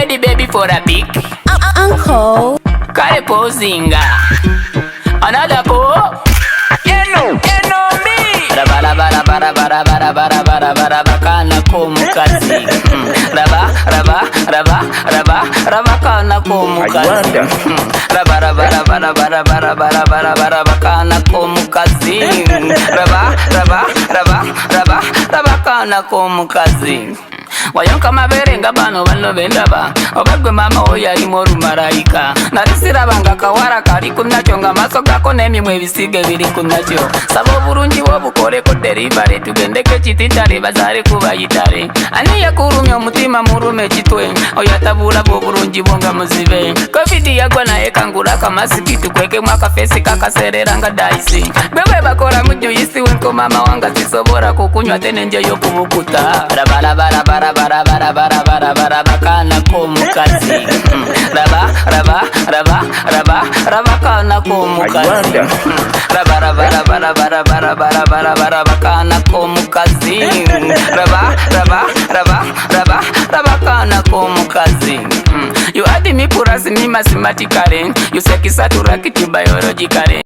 ready baby for a pic? Uncle. Kale posing. Another po. You know me. Raba kana komukazi. Raba kana komukazi. Raba kana komukazi. Raba kana komukazi. Wayonka maberenga bano bendaba obagwe mama oyo ali mu lumalayika nalisirabanga kawara kali kunakyo nga maaso gako n'emimwe ebisige biri kunakyo saba obulungi bwobukoleko delivery tugendeko ekititale bazaale kubayitale ani yakulumya omutima mulume ekitwe oyo atabulaba obulungi bwo nga muzibe covid yagwa naye kangula akamasiki tukwekemu akafeesi kakaserera nga dayisi bwe bakola mujuyisi wenko mama wanga sisobola kukunywa tenenje y'okumukuta kana komukazi. Raba kana komukazi. Raba kana komukazi. Raba kana komukazi. You add me plus me mathematically. You say kisatu rakiti biologically.